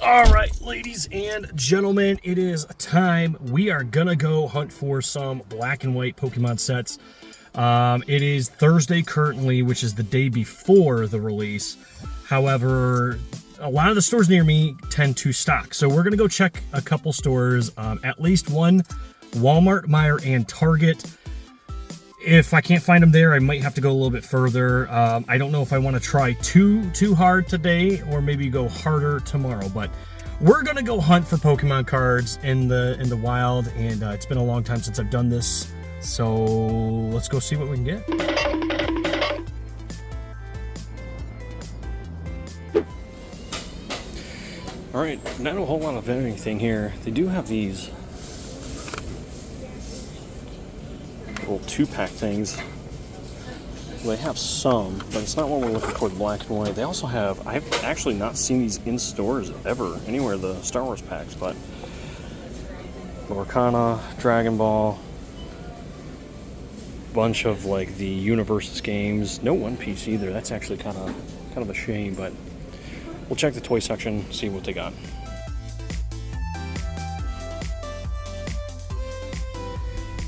All right, ladies and gentlemen, it is time. We are gonna go hunt for some black and white Pokemon sets. It is Thursday currently, which is the day before the release. However, a lot of the stores near me tend to stock. So we're gonna go check a couple stores, at least one, Walmart, Meijer, and Target. If I can't find them there, I might have to go a little bit further. I don't know if I want to try too hard today or maybe go harder tomorrow, but we're gonna go hunt for Pokemon cards in the wild, and it's been a long time since I've done this, so let's go see what we can get. All right, not a whole lot of anything here. They do have these little 2-pack things. They have some, but it's not what we're looking for, the black and white. They also have, I've actually not seen these in stores ever, anywhere, the Star Wars packs, but Lorcana, Dragon Ball, bunch of like the Universes games, no One Piece either. That's actually kind of a shame, but we'll check the toy section, see what they got.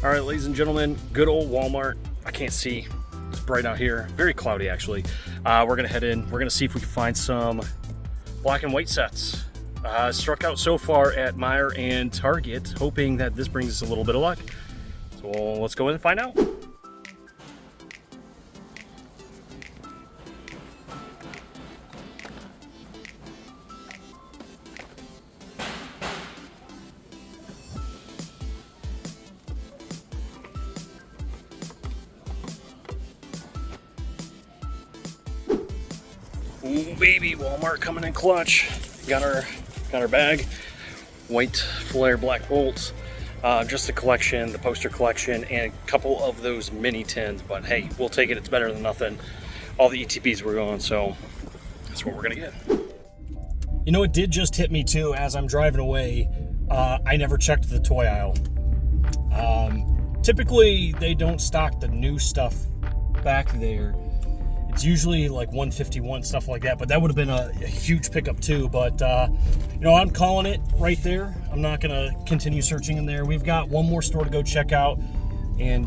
All right, ladies and gentlemen, good old Walmart. I can't see, it's bright out here. Very cloudy, actually. We're gonna head in. We're gonna see if we can find some black and white sets. Struck out so far at Meijer and Target, hoping that this brings us a little bit of luck. So let's go in and find out. Ooh, baby, Walmart coming in clutch. Got our bag. White flare black bolts. Just the collection, the poster collection, and a couple of those mini tins. But hey, we'll take it. It's better than nothing. All the ETBs were going, so that's what we're gonna get. You know, it did just hit me too as I'm driving away. I never checked the toy aisle. Typically, they don't stock the new stuff back there. It's usually like 151, stuff like that, but that would have been a huge pickup too. But you know, I'm calling it right there. I'm not gonna continue searching in there. We've got one more store to go check out, and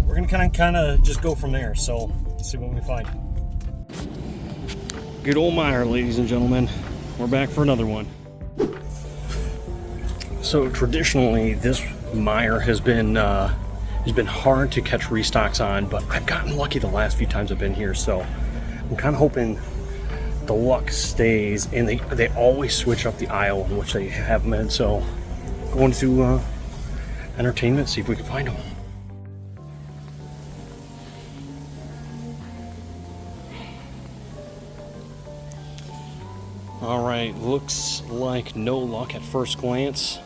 we're gonna kind of just go from there. So let's see what we find. Good old Meijer, ladies and gentlemen. We're back for another one. So traditionally, this Meijer has been hard to catch restocks on, but I've gotten lucky the last few times I've been here, so I'm kind of hoping the luck stays, and they always switch up the aisle in which they have them in, so going to entertainment, see if we can find them. All right, looks like no luck at first glance.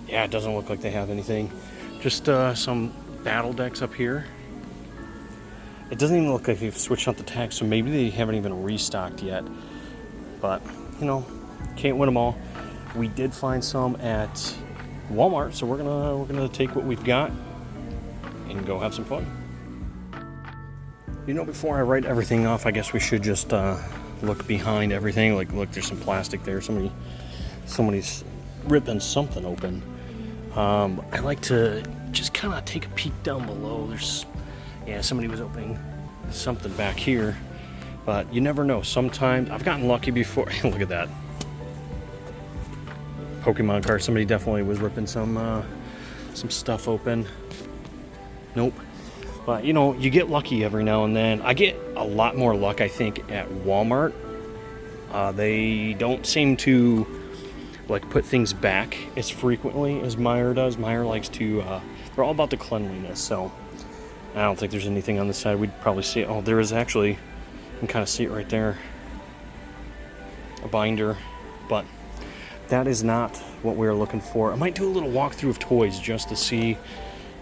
Yeah, it doesn't look like they have anything. Just some battle decks up here. It doesn't even look like they've switched out the tags, so maybe they haven't even restocked yet. But, you know, can't win them all. We did find some at Walmart, so we're gonna take what we've got and go have some fun. You know, before I write everything off, I guess we should just look behind everything. Like, look, there's some plastic there. Somebody's ripping something open. I like to just kind of take a peek down below. Somebody was opening something back here, but you never know. Sometimes I've gotten lucky before. Look at that Pokemon card. Somebody definitely was ripping some stuff open. Nope. But you know, you get lucky every now and then. I get a lot more luck, I think, at Walmart. They don't seem to like put things back as frequently as Meijer does. Meijer likes to, they're all about the cleanliness, so I don't think there's anything on this side. We'd probably see it. Oh, there is actually, you can kind of see it right there, a binder, but that is not what we're looking for. I might do a little walkthrough of toys just to see,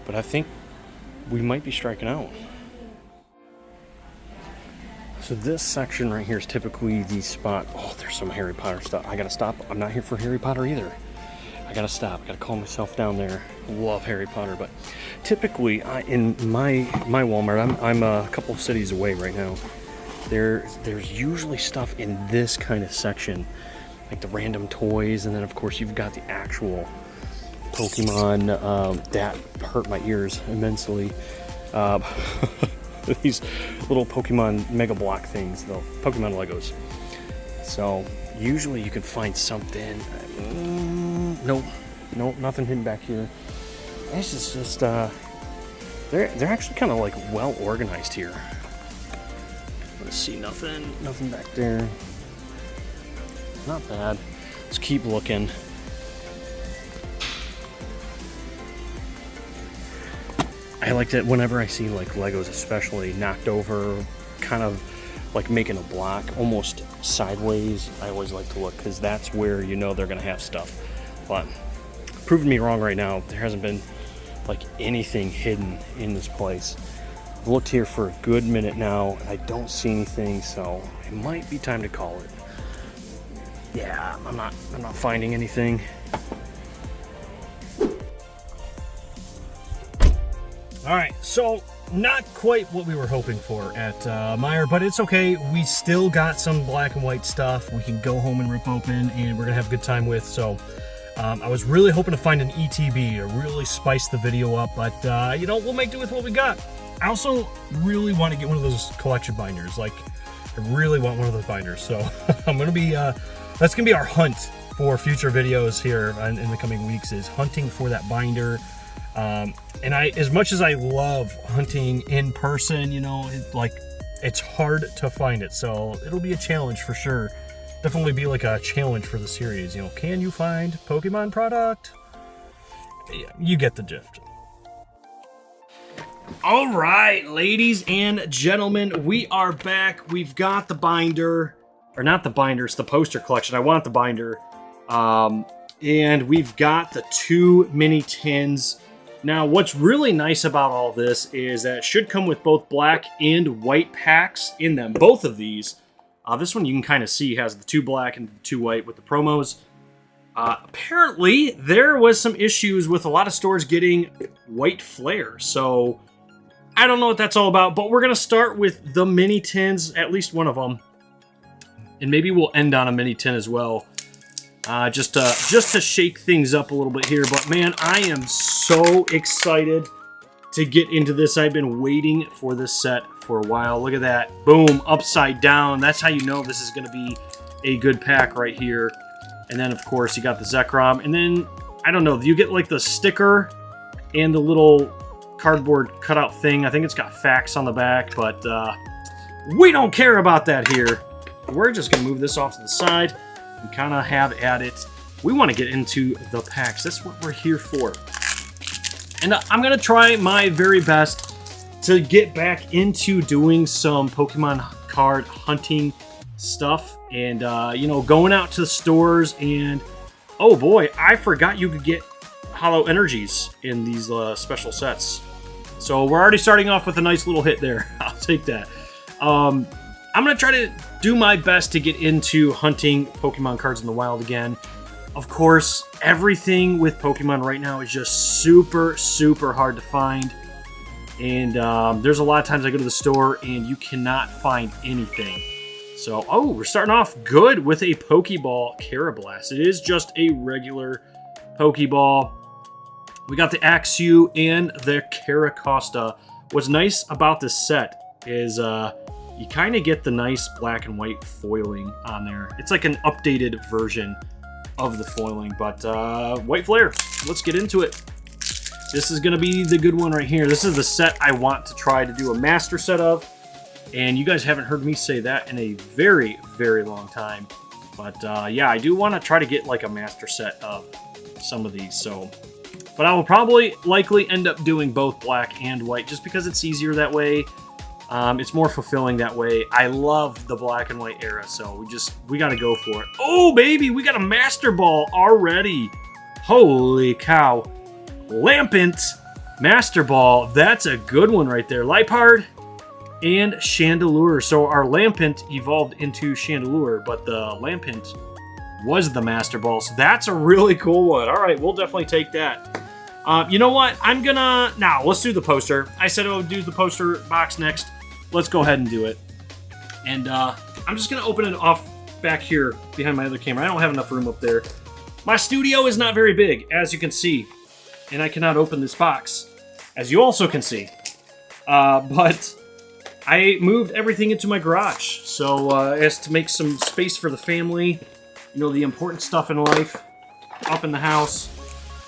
but I think we might be striking out. So this section right here is typically the spot. Oh, there's some Harry Potter stuff. I gotta stop. I'm not here for Harry Potter either. I gotta stop. I gotta calm myself down there. Love Harry Potter, but typically in my Walmart, I'm a couple cities away right now. there's usually stuff in this kind of section, like the random toys, and then of course you've got the actual Pokemon that hurt my ears immensely. These little Pokemon Mega Block things, though, Pokemon Legos. So usually you can find something. Nope, nothing hidden back here. This is just they're actually kind of like well organized here. Let's see, nothing back there. Not bad. Let's keep looking. I like that whenever I see like Legos especially knocked over, kind of like making a block almost sideways, I always like to look, because that's where you know they're gonna have stuff. But proving me wrong right now. There hasn't been like anything hidden in this place. I've looked here for a good minute now and I don't see anything, so it might be time to call it. Yeah, I'm not finding anything. All right, so not quite what we were hoping for at Meijer, but it's okay. We still got some black and white stuff we can go home and rip open, and we're gonna have a good time with. So I was really hoping to find an ETB to really spice the video up, but you know, we'll make do with what we got. I also really want to get one of those collection binders. Like, I really want one of those binders. So I'm gonna be that's gonna be our hunt for future videos here in the coming weeks, is hunting for that binder. And as much as I love hunting in person, you know, it's hard to find it, so it'll be a challenge for sure. Definitely be like a challenge for the series, you know, can you find Pokemon product? Yeah, you get the gist. All right, ladies and gentlemen, we are back. We've got the binder, or not the binder, it's the poster collection. I want the binder. And we've got the 2 mini tins. Now, what's really nice about all this is that it should come with both black and white packs in them, both of these. This one you can kind of see has the 2 black and the 2 white with the promos. Apparently, there was some issues with a lot of stores getting white flare, so I don't know what that's all about, but we're going to start with the mini tins, at least one of them, and maybe we'll end on a mini tin as well. Just to shake things up a little bit here. But man, I am so excited to get into this. I've been waiting for this set for a while. Look at that. Boom, upside down. That's how you know this is going to be a good pack right here. And then, of course, you got the Zekrom. And then, I don't know, you get like the sticker and the little cardboard cutout thing. I think it's got facts on the back, but we don't care about that here. We're just going to move this off to the side and kind of have at it. We want to get into the packs. That's what we're here for. And I'm going to try my very best to get back into doing some Pokemon card hunting stuff. And, you know, going out to the stores and... Oh boy, I forgot you could get Hollow Energies in these special sets. So we're already starting off with a nice little hit there. I'll take that. I'm going to try to do my best to get into hunting Pokemon cards in the wild again. Of course, everything with Pokemon right now is just super, super hard to find. And there's a lot of times I go to the store and you cannot find anything. So, oh, we're starting off good with a Pokeball Carablast. It is just a regular Pokeball. We got the Axew and the Caracosta. What's nice about this set is you kind of get the nice black and white foiling on there. It's like an updated version of the foiling, but white flare. Let's get into it. This is going to be the good one right here. This is the set I want to try to do a master set of, and you guys haven't heard me say that in a very, very long time. But yeah, I do want to try to get like a master set of some of these. So, but I will probably likely end up doing both black and white just because it's easier that way. It's more fulfilling that way. I love the black and white era, so we got to go for it. Oh, baby, we got a Master Ball already. Holy cow. Lampent Master Ball. That's a good one right there. Liepard and Chandelure. So our Lampent evolved into Chandelure, but the Lampent was the Master Ball. So that's a really cool one. All right, we'll definitely take that. You know what? Now, let's do the poster. I said I would do the poster box next. Let's go ahead and do it. And I'm just going to open it off back here behind my other camera. I don't have enough room up there. My studio is not very big, as you can see. And I cannot open this box, as you also can see. But I moved everything into my garage. So as to make some space for the family, you know, the important stuff in life, up in the house.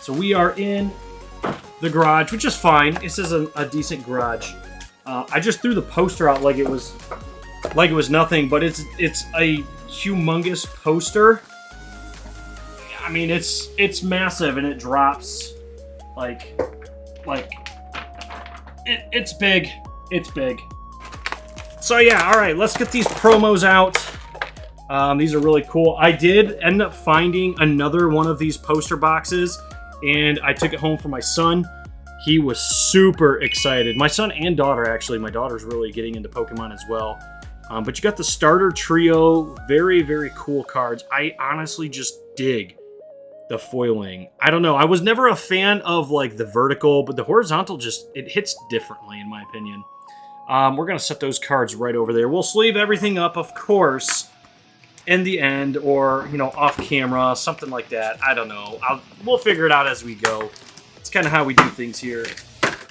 So we are in the garage, which is fine. This is a decent garage. I just threw the poster out like it was nothing, but it's a humongous poster. I mean, it's massive and it drops like it's big. It's big. So yeah, all right, let's get these promos out. These are really cool. I did end up finding another one of these poster boxes, and I took it home for my son. He was super excited. My son and daughter, actually. My daughter's really getting into Pokemon as well. But you got the starter trio. Very, very cool cards. I honestly just dig the foiling. I don't know. I was never a fan of like the vertical, but the horizontal just, it hits differently in my opinion. We're going to set those cards right over there. We'll sleeve everything up, of course, in the end, or, you know, off camera, something like that. I don't know. We'll figure it out as we go. It's kind of how we do things here.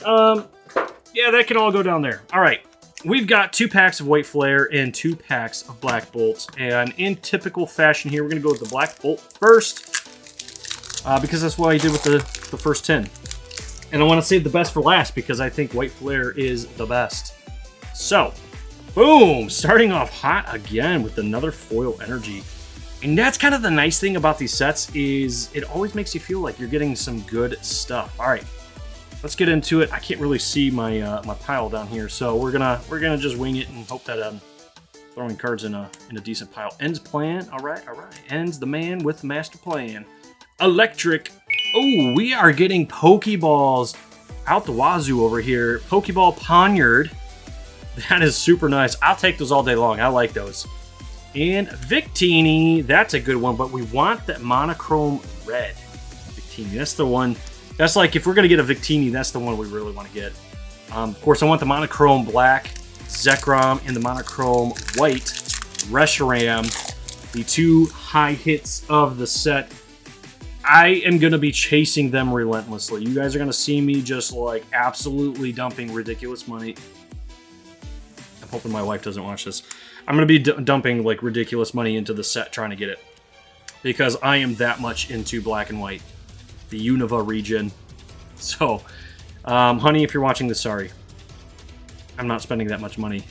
Yeah, that can all go down there. All right. We've got 2 packs of White Flare and 2 packs of Black Bolts. And in typical fashion here, we're going to go with the Black Bolt first. Because that's what I did with the first 10. And I want to save the best for last because I think White Flare is the best. So, boom! Starting off hot again with another foil energy. And that's kind of the nice thing about these sets is it always makes you feel like you're getting some good stuff. All right, let's get into it. I can't really see my my pile down here, so we're gonna just wing it and hope that I'm throwing cards in a decent pile. Ends plan. All right. Ends the man with the master plan. Electric. Oh, we are getting Pokeballs out the wazoo over here. Pokeball Poniard. That is super nice. I'll take those all day long. I like those. And Victini, that's a good one, but we want that monochrome red. Victini, that's the one. That's like, if we're going to get a Victini, that's the one we really want to get. Of course, I want the monochrome black, Zekrom, and the monochrome white, Reshiram, the 2 high hits of the set. I am going to be chasing them relentlessly. You guys are going to see me just like absolutely dumping ridiculous money. I'm hoping my wife doesn't watch this. I'm going to be dumping like ridiculous money into the set trying to get it. Because I am that much into black and white. The Unova region. So, honey, if you're watching this, sorry. I'm not spending that much money.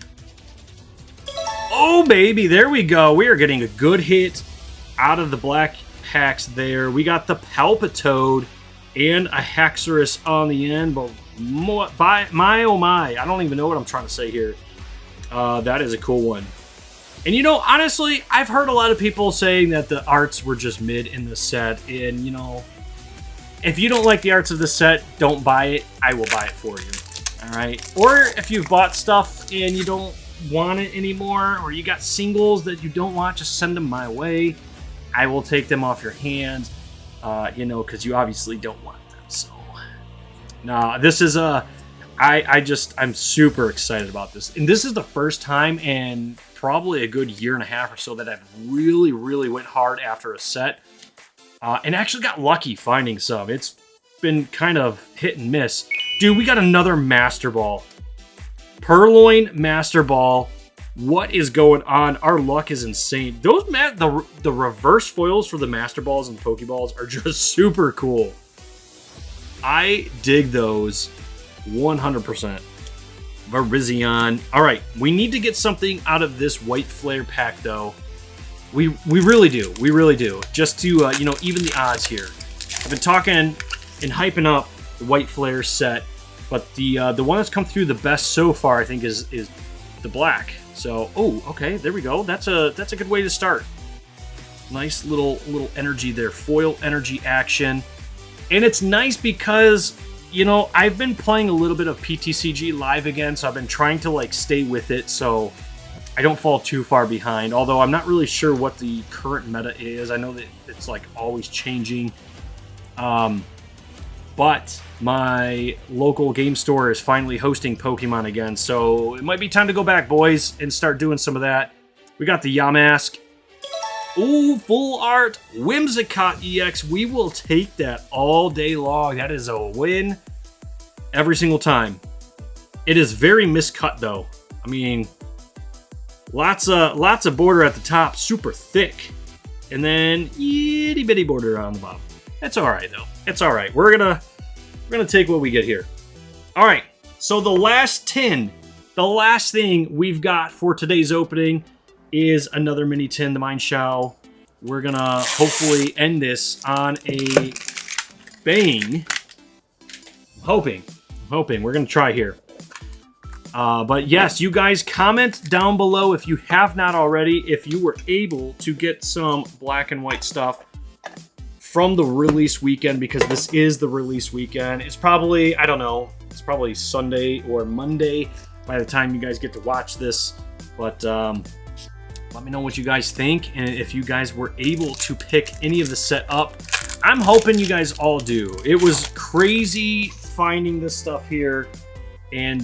Oh, baby, there we go. We are getting a good hit out of the black packs there. We got the Palpitoad and a Haxorus on the end. But my, oh my, I don't even know what I'm trying to say here. That is a cool one. And you know, honestly, I've heard a lot of people saying that the arts were just mid in the set. And, you know, if you don't like the arts of the set, don't buy it. I will buy it for you. All right? Or if you've bought stuff and you don't want it anymore, or you got singles that you don't want, just send them my way. I will take them off your hands, you know, because you obviously don't want them. So, nah, this is a... I'm super excited about this. And this is the first time in probably a good year and a half or so that I've really, really went hard after a set. And actually got lucky finding some. It's been kind of hit and miss. Dude, we got another Master Ball. Purloin Master Ball. What is going on? Our luck is insane. Those the reverse foils for the Master Balls and Pokeballs are just super cool. I dig those 100%. Virizion. All right, we need to get something out of this White Flare pack, though. We really do. We really do. Just to, you know, even the odds here. I've been talking and hyping up the White Flare set, but the one that's come through the best so far, I think, is the black. So, oh, okay, there we go. That's a good way to start. Nice little energy there. Foil energy action. And it's nice because, you know, I've been playing a little bit of PTCG live again, so I've been trying to, like, stay with it so I don't fall too far behind. Although I'm not really sure what the current meta is. I know that it's, like, always changing. but my local game store is finally hosting Pokemon again, so it might be time to go back, boys, and start doing some of that. We got the Yamask. Ooh, full art Whimsicott EX. We will take that all day long. That is a win every single time. It is very miscut though. I mean, lots of border at the top, super thick, and then itty bitty border on the bottom. That's all right though. It's all right. We're gonna take what we get here. All right. So the last tin, the last thing we've got for today's opening is another mini tin, the Mine Shao. We're gonna hopefully end this on a bang. I'm hoping. We're gonna try here. But yes, you guys comment down below if you have not already, if you were able to get some black and white stuff from the release weekend, because this is the release weekend. It's probably, I don't know, it's probably Sunday or Monday by the time you guys get to watch this. But let me know what you guys think, and if you guys were able to pick any of the set up. I'm hoping you guys all do. It was crazy finding this stuff here, and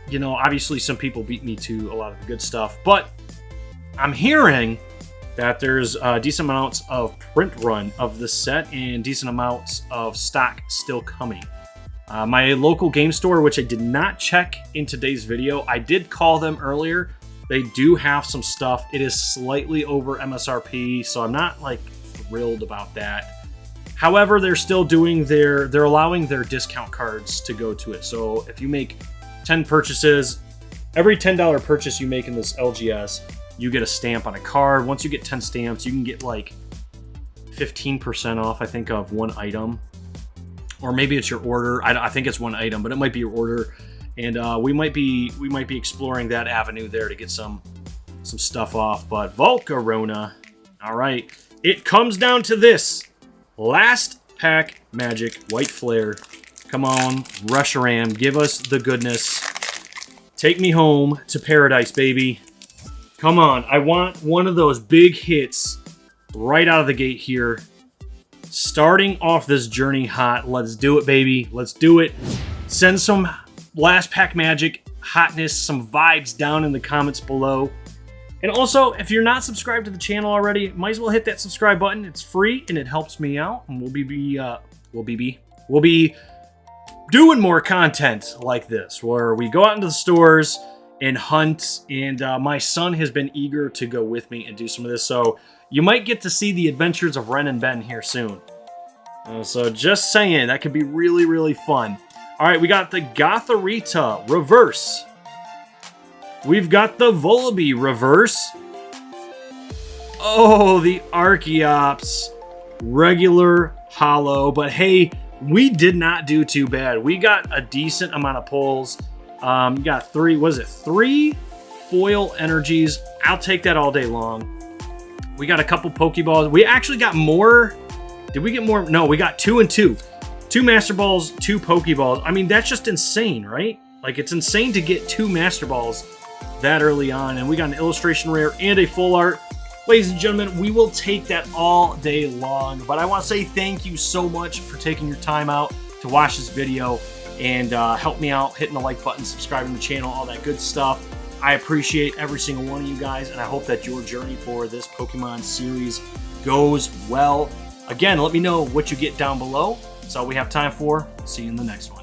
you know, obviously some people beat me to a lot of the good stuff, but I'm hearing that there's decent amounts of print run of this set and decent amounts of stock still coming. My local game store, which I did not check in today's video, I did call them earlier. They do have some stuff. It is slightly over MSRP, so I'm not like thrilled about that. However, they're still doing they're allowing their discount cards to go to it. So if you make 10 purchases, every $10 purchase you make in this LGS, you get a stamp on a card. Once you get 10 stamps, you can get like 15% off, I think, of one item. Or maybe it's your order. I think it's one item, but it might be your order. And we might be exploring that avenue there to get some stuff off. But Volcarona, all right. It comes down to this. Last pack magic, white flare. Come on, Reshiram, give us the goodness. Take me home to paradise, baby. Come on, I want one of those big hits right out of the gate here. Starting off this journey hot. Let's do it, baby. Let's do it. Send some last pack magic hotness, some vibes down in the comments below. And also, if you're not subscribed to the channel already, might as well hit that subscribe button. It's free and it helps me out. And we'll be doing more content like this, where we go out into the stores and hunt. And my son has been eager to go with me and do some of this. So you might get to see the adventures of Ren and Ben here soon. So just saying, that could be really, really fun. All right, we got the Gothorita reverse. We've got the Volibee reverse. Oh, the Archeops regular hollow. But hey, we did not do too bad. We got a decent amount of pulls. You got three foil energies. I'll take that all day long. We got a couple Pokeballs. We actually got more. Did we get more? No, we got 2 and 2. 2 Master Balls, 2 Pokeballs. I mean, that's just insane, right? Like, it's insane to get 2 Master Balls that early on. And we got an illustration rare and a full art. Ladies and gentlemen, we will take that all day long. But I want to say thank you so much for taking your time out to watch this video and help me out, hitting the like button, subscribing to the channel, all that good stuff. I appreciate every single one of you guys, and I hope that your journey for this Pokemon series goes well. Again, let me know what you get down below. That's all we have time for. See you in the next one.